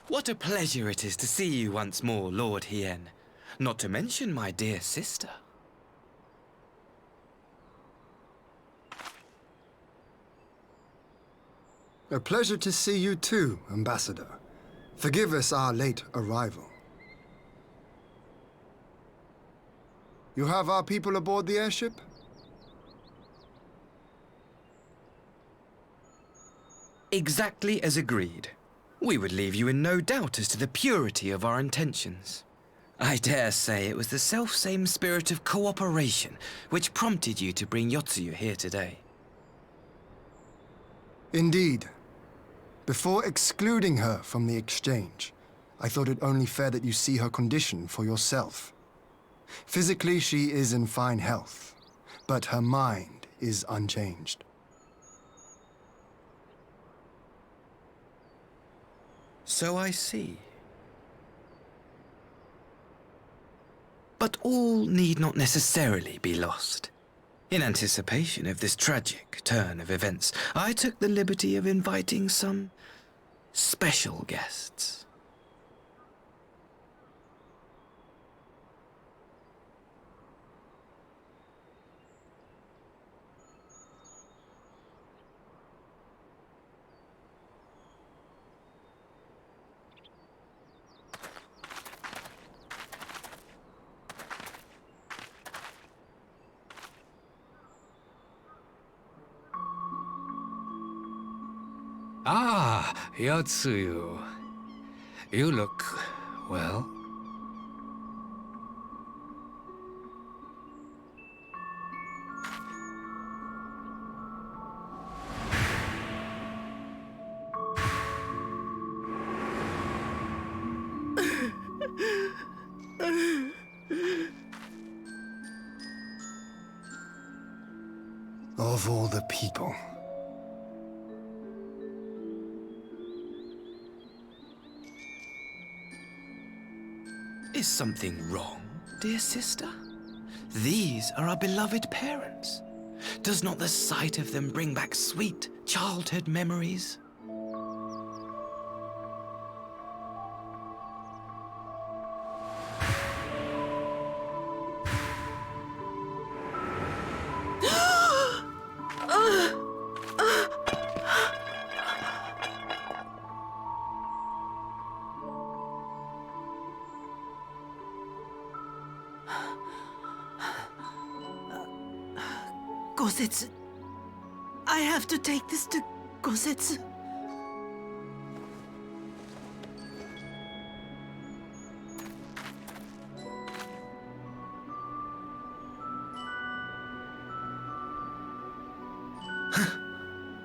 What a pleasure it is to see you once more, Lord Hien. Not to mention my dear sister. A pleasure to see you too, Ambassador. Forgive us our late arrival. You have our people aboard the airship? Exactly as agreed. We would leave you in no doubt as to the purity of our intentions. I dare say it was the selfsame spirit of cooperation which prompted you to bring Yotsuyu here today. Indeed. Before excluding her from the exchange, I thought it only fair that you see her condition for yourself. Physically, she is in fine health, but her mind is unchanged. So I see. But all need not necessarily be lost. In anticipation of this tragic turn of events, I took the liberty of inviting some special guests. Ah, Yotsuyu. You look, well. Of all the people. Is something wrong, dear sister? These are our beloved parents. Does not the sight of them bring back sweet childhood memories? Gosetsu. I have to take this to Gosetsu.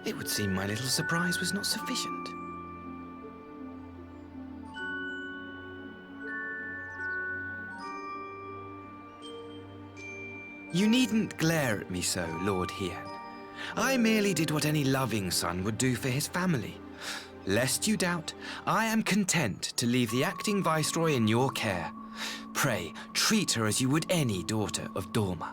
It would seem my little surprise was not sufficient. You needn't glare at me so, Lord Hien. I merely did what any loving son would do for his family. Lest you doubt, I am content to leave the acting viceroy in your care. Pray, treat her as you would any daughter of Dorma.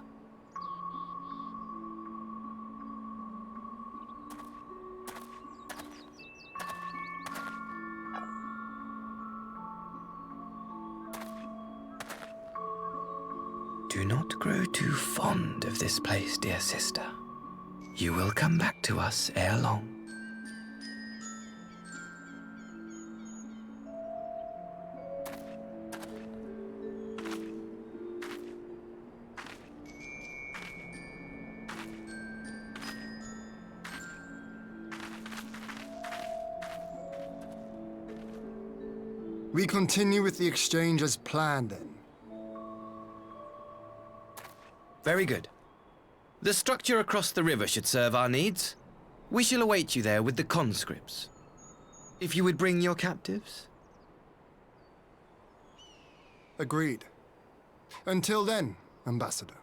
Do not grow too fond of this place, dear sister. You will come back to us ere long. We continue with the exchange as planned then. Very good. The structure across the river should serve our needs. We shall await you there with the conscripts. If you would bring your captives. Agreed. Until then, Ambassador.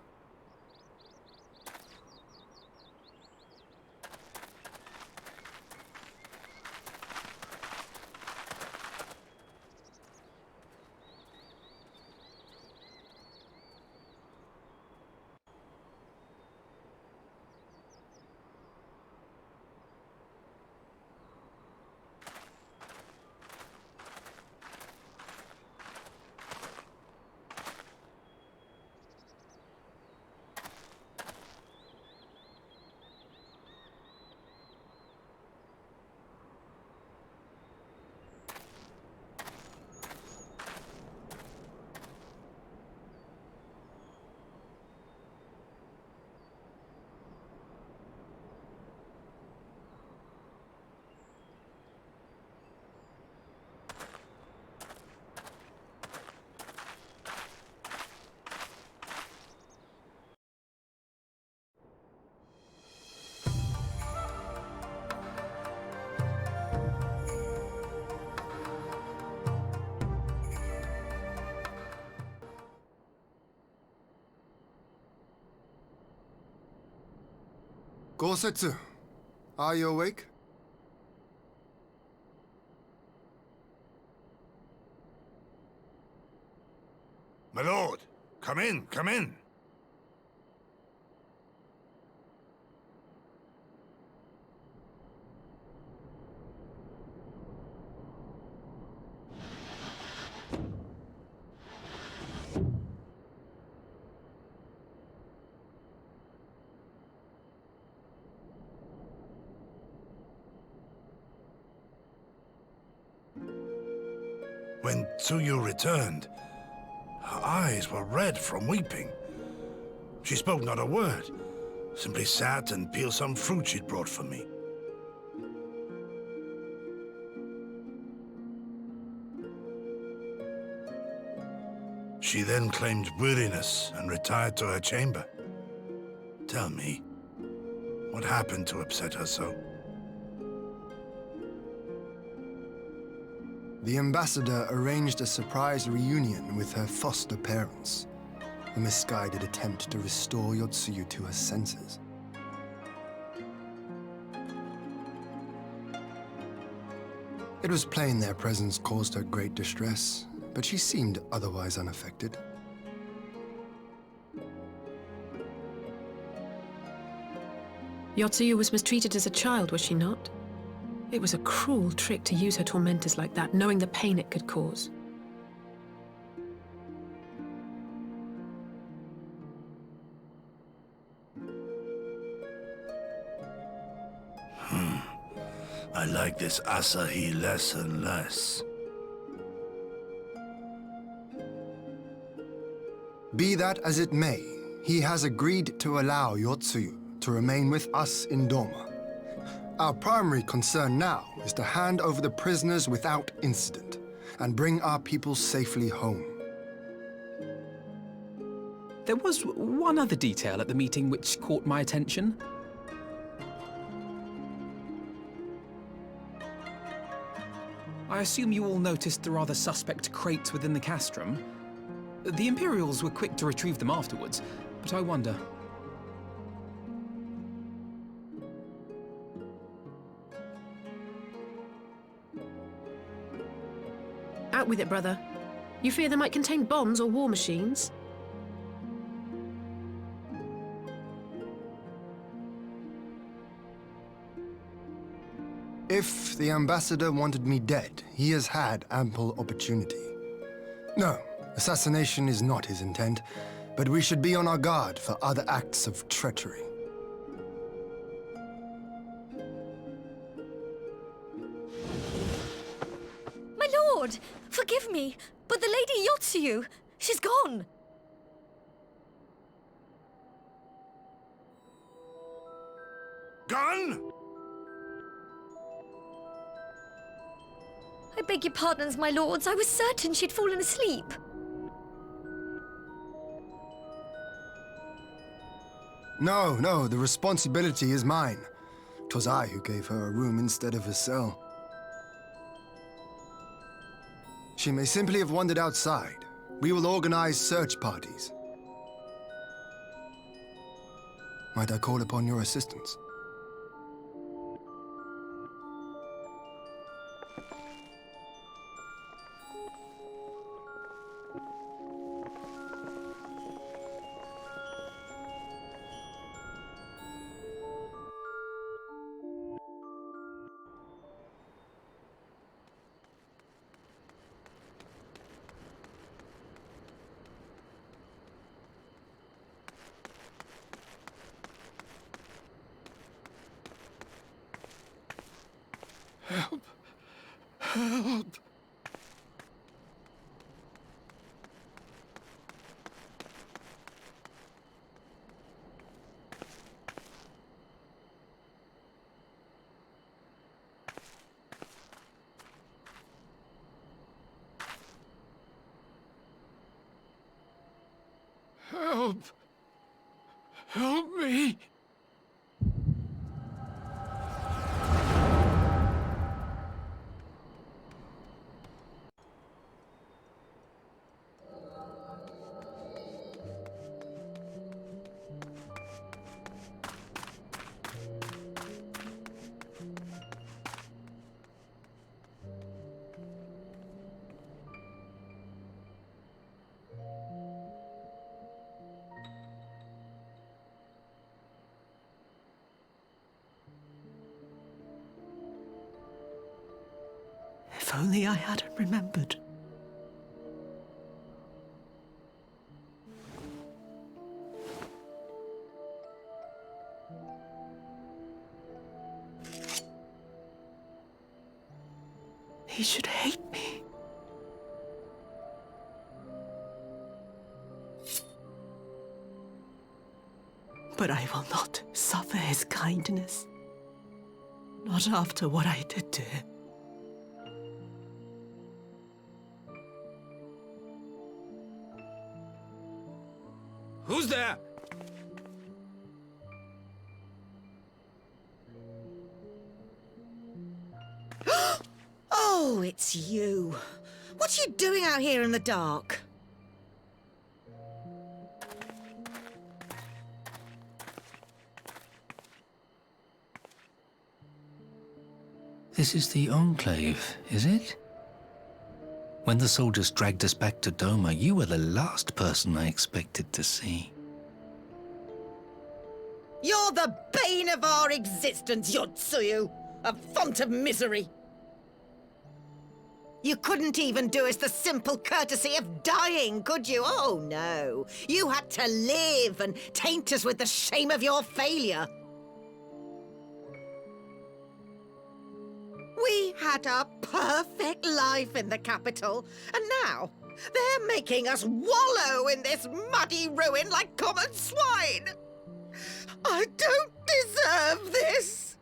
Gosetsu, are you awake? My lord, come in, come in. When Tsuyu returned, her eyes were red from weeping. She spoke not a word, simply sat and peeled some fruit she'd brought for me. She then claimed weariness and retired to her chamber. Tell me, what happened to upset her so? The ambassador arranged a surprise reunion with her foster parents. A misguided attempt to restore Yotsuyu to her senses. It was plain their presence caused her great distress, but she seemed otherwise unaffected. Yotsuyu was mistreated as a child, was she not? It was a cruel trick to use her tormentors like that, knowing the pain it could cause. I like this Asahi less and less. Be that as it may, he has agreed to allow Yotsuyu to remain with us in Doma. Our primary concern now is to hand over the prisoners without incident and bring our people safely home. There was one other detail at the meeting which caught my attention. I assume you all noticed the rather suspect crates within the castrum. The Imperials were quick to retrieve them afterwards, but I wonder... Out with it, brother. You fear they might contain bombs or war machines? If the ambassador wanted me dead, he has had ample opportunity. No, assassination is not his intent, but we should be on our guard for other acts of treachery. My lord! Forgive me, but the Lady Yotsuyu, she's gone! Gone? I beg your pardons, my lords. I was certain she'd fallen asleep. No, the responsibility is mine. 'Twas I who gave her a room instead of a cell. She may simply have wandered outside. We will organize search parties. Might I call upon your assistance? Help! Help! Help! Help me! If only I hadn't remembered. He should hate me. But I will not suffer his kindness. Not after what I did to him. Who's there? Oh, it's you. What are you doing out here in the dark? This is the Enclave, is it? When the soldiers dragged us back to Doma, you were the last person I expected to see. You're the bane of our existence, Yotsuyu! A font of misery! You couldn't even do us the simple courtesy of dying, could you? Oh, no. You had to live and taint us with the shame of your failure. We had a perfect life in the capital, and now they're making us wallow in this muddy ruin like common swine. I don't deserve this.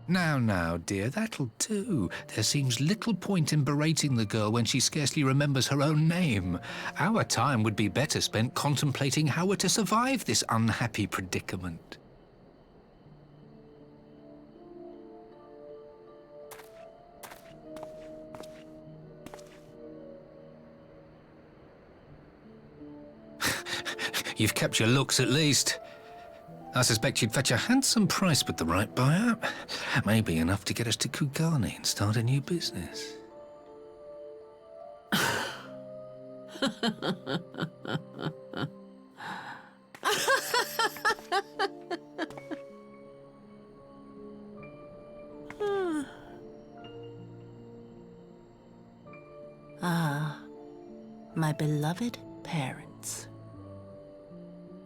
Now, dear, that'll do. There seems little point in berating the girl when she scarcely remembers her own name. Our time would be better spent contemplating how we're to survive this unhappy predicament. You've kept your looks, at least. I suspect you'd fetch a handsome price with the right buyer. Maybe enough to get us to Kugane and start a new business. Ah, my beloved parents.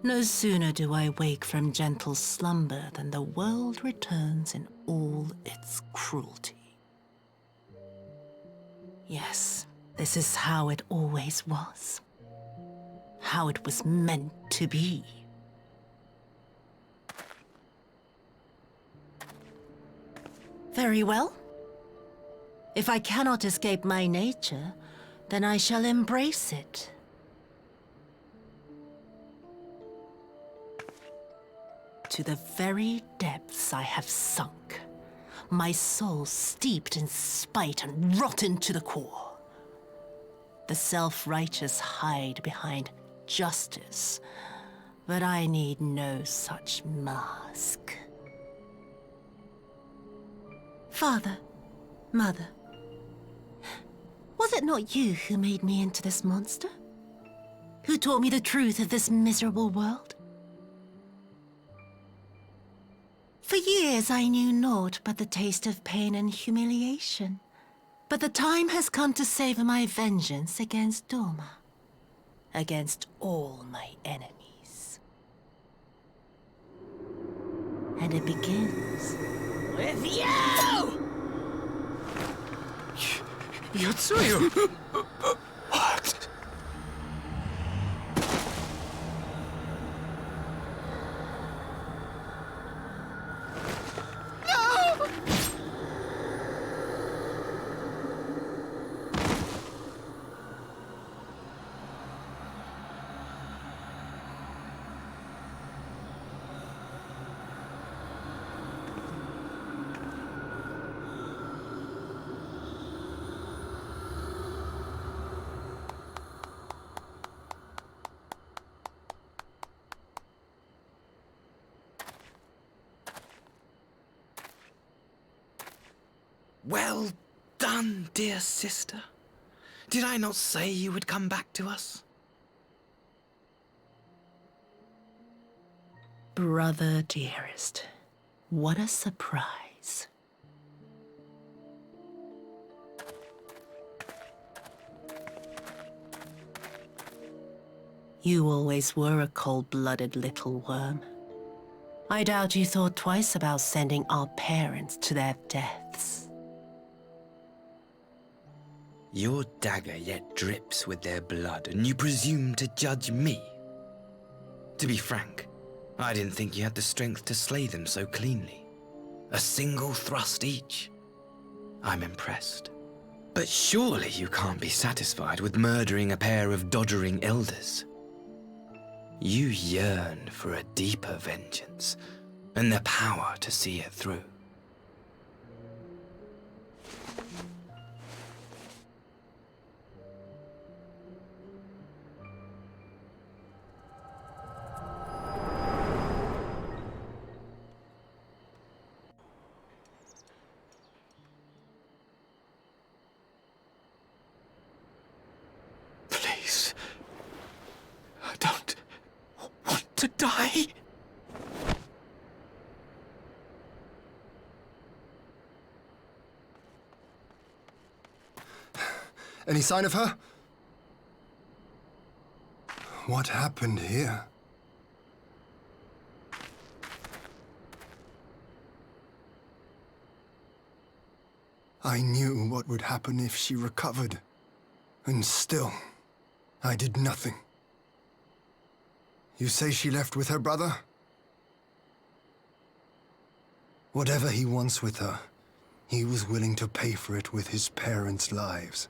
No sooner do I wake from gentle slumber than the world returns in all its cruelty. Yes, this is how it always was. How it was meant to be. Very well. If I cannot escape my nature, then I shall embrace it. To the very depths I have sunk, my soul steeped in spite and rotten to the core. The self-righteous hide behind justice, but I need no such mask. Father, Mother, was it not you who made me into this monster? Who taught me the truth of this miserable world? For years I knew naught but the taste of pain and humiliation. But the time has come to savor my vengeance against Doma. Against all my enemies. And it begins with you! Yotsuyu! What? Well done, dear sister. Did I not say you would come back to us? Brother dearest, what a surprise. You always were a cold-blooded little worm. I doubt you thought twice about sending our parents to their deaths. Your dagger yet drips with their blood, and you presume to judge me? To be frank, I didn't think you had the strength to slay them so cleanly. A single thrust each. I'm impressed. But surely you can't be satisfied with murdering a pair of doddering elders. You yearn for a deeper vengeance, and the power to see it through. Please. I don't want to die. Any sign of her? What happened here? I knew what would happen if she recovered. And still, I did nothing. You say she left with her brother? Whatever he wants with her, he was willing to pay for it with his parents' lives.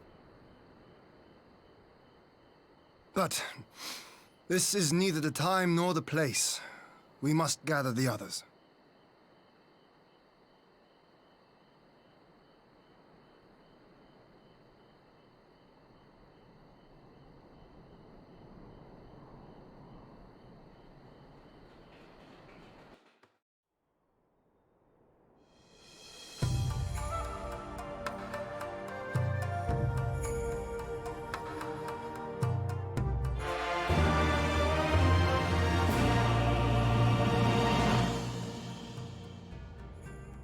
But this is neither the time nor the place. We must gather the others.